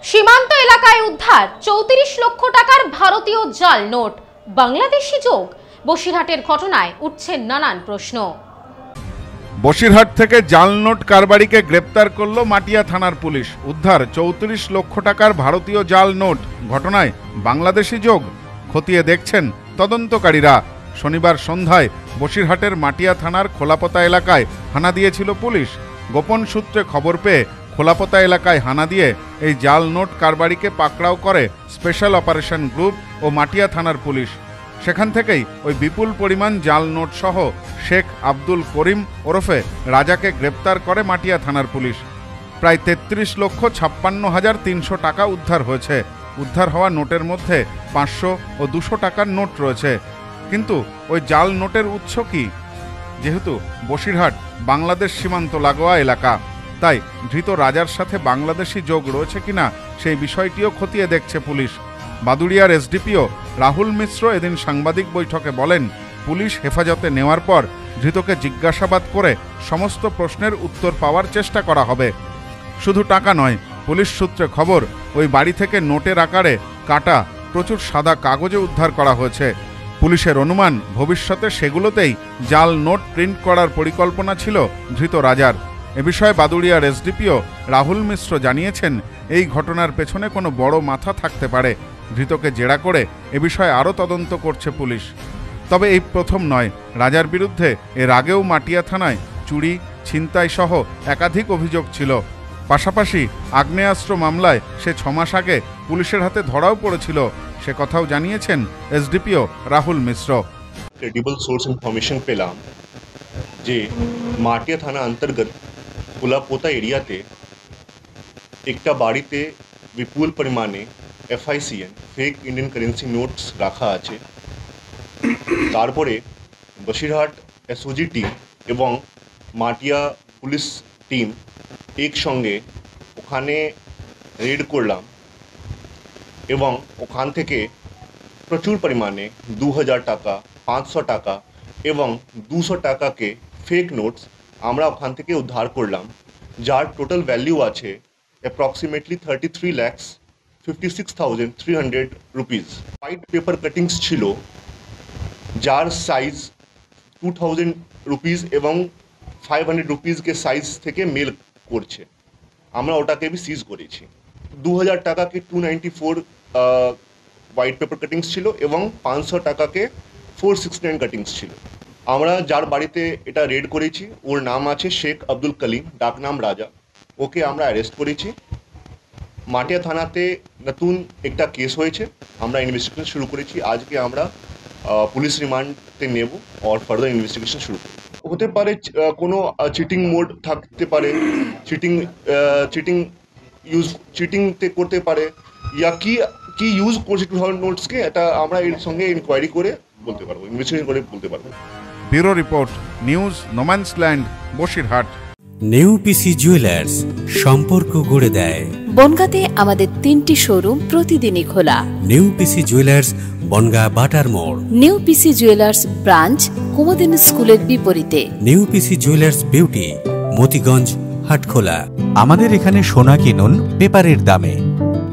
সীমান্ত এলাকায় উদ্ধার ৩৪ লক্ষ টাকার ভারতীয় জাল নোট। বাংলাদেশি যোগ। বসিরহাটের ঘটনায় উঠছে নানান প্রশ্ন। বসিরহাট থেকে জাল নোট কারবারিকে গ্রেপ্তার করল মাটিয়া থানার পুলিশ। উদ্ধার ৩৪ লক্ষ টাকার ভারতীয় জাল নোট। ঘটনায় বাংলাদেশি যোগ খতিয়ে দেখছেন তদন্তকারীরা। শনিবার সন্ধ্যায় বসিরহাটের মাটিয়া থানার খোলাপোতা এলাকায় হানা দিয়েছিল পুলিশ। গোপন সূত্রে খবর পেয়ে খোলাপোতা এলাকায় হানা দিয়ে এই জাল নোট কারবারিকে পাকড়াও করে স্পেশাল অপারেশন গ্রুপ ও মাটিয়া থানার পুলিশ। সেখান থেকেই ওই বিপুল পরিমাণ জাল নোট সহ শেখ আব্দুল করিম ওরফে রাজাকে গ্রেপ্তার করে মাটিয়া থানার পুলিশ। প্রায় ৩৩,৫৬,৩০০ টাকা উদ্ধার হয়েছে। উদ্ধার হওয়া নোটের মধ্যে ৫০০ ও ২০০ টাকার নোট রয়েছে। কিন্তু ওই জাল নোটের উৎস কি? যেহেতু বসিরহাট বাংলাদেশ সীমান্ত লাগোয়া এলাকা, তাই ধৃত রাজার সাথে বাংলাদেশি যোগ রয়েছে কিনা সেই বিষয়টিও খতিয়ে দেখছে পুলিশ। বাদুড়িয়ার এসডিপিও রাহুল মিশ্র এদিন সাংবাদিক বৈঠকে বলেন, পুলিশ হেফাজতে নেওয়ার পর ধৃতকে জিজ্ঞাসাবাদ করে সমস্ত প্রশ্নের উত্তর পাওয়ার চেষ্টা করা হবে। শুধু টাকা নয়, পুলিশ সূত্রে খবর ওই বাড়ি থেকে নোটের আকারে কাটা প্রচুর সাদা কাগজে উদ্ধার করা হয়েছে। পুলিশের অনুমান ভবিষ্যতে সেগুলোতেই জাল নোট প্রিন্ট করার পরিকল্পনা ছিল ধৃত রাজার। এ বিষয়ে বাদুড়িয়ার এসডিপিও রাহুল মিশ্র জানিয়েছেন, এই ঘটনার পেছনে কোনো বড় মাথা থাকতে পারে। ধৃতকে জেরা করে এ বিষয়ে আরও তদন্ত করছে পুলিশ। তবে এই প্রথম নয়, রাজার বিরুদ্ধে এর আগেও মাটিয়া থানায় চুরি, ছিনতাই সহ একাধিক অভিযোগ ছিল। পাশাপাশি আগ্নেয়াস্ত্র মামলায় সে ৬ মাস আগে পুলিশের হাতে ধরাও পড়েছিল। সে কথাও জানিয়েছেন এসডিপিও রাহুল মিশ্র। ক্রেডিবল সোর্স ইনফরমেশন পেলাম যে মাটিয়া থানা অন্তর্গত খোলাপোতা এরিয়াতে একটা বাড়িতে বিপুল পরিমাণে FICN fake Indian currency notes রাখা আছে। তারপরে বসিরহাট SOG টিম এবং মাটিয়া পুলিশ টিম একসঙ্গে ওখানে রেড করলাম এবং ওখান থেকে প্রচুর পরিমাণে ২০০০ টাকা, ৫০০ টাকা এবং ২০০ টাকাকে ফেক নোটস আমরা ওখান থেকে উদ্ধার করলাম, যার টোটাল ভ্যালু আছে approximately 33,56,300 rupees. White paper cuttings ছিল যার সাইজ 2000 রুপিস এবং 500 রুপিসকে সাইজ থেকে মেল করছে। আমরা ওটাকে বি সিজ করেছি। ২০০০ টাকাকে 294 হোয়াইট পেপার কাটিংস ছিল এবং ৫০০ টাকাকে 469 কাটিংস ছিল। আমরা যার বাড়িতে এটা রেড করেছি ওর নাম আছে শেখ আব্দুল কলিম, ডাকনাম রাজা। ওকে আমরা অ্যারেস্ট করেছি। মাটিয়া থানাতে নতুন একটা কেস হয়েছে, আমরা ইনভেস্টিগেশন শুরু করেছি। আজকে আমরা পুলিশ রিমান্ডে নেব আর ফার্দার ইনভেস্টিগেশন শুরু করব। হতে পারে কোনো চিটিং মোড থাকতে পারে, চিটিংতে করতে পারে, ইয়া কি ইউজ করছে 2000 নোটসকে, এটা আমরা এর সঙ্গে ইনকোয়ারি করে বলতে পারবো, ইনভেস্টিগেশন করে বলতে পারবো। Bureau report, news no man's land, Basirhat. নেউপিসি জুয়েলার্স, সম্পর্ক গড়ে দেয়। বনগাঁতে আমাদের 3টি শোরুম প্রতিদিনই খোলা। নেউপিসি জুয়েলার্স, বনগাঁ বাটার মোড়। নেউপিসি জুয়েলার্স ব্রাঞ্চ, কুমুদিন স্কুলের বিপরীতে। নেউপিসি জুয়েলার্স বিউটি, মতিগঞ্জ, হাটখোলা। আমাদের এখানে সোনা কিনুন পেপারের দামে।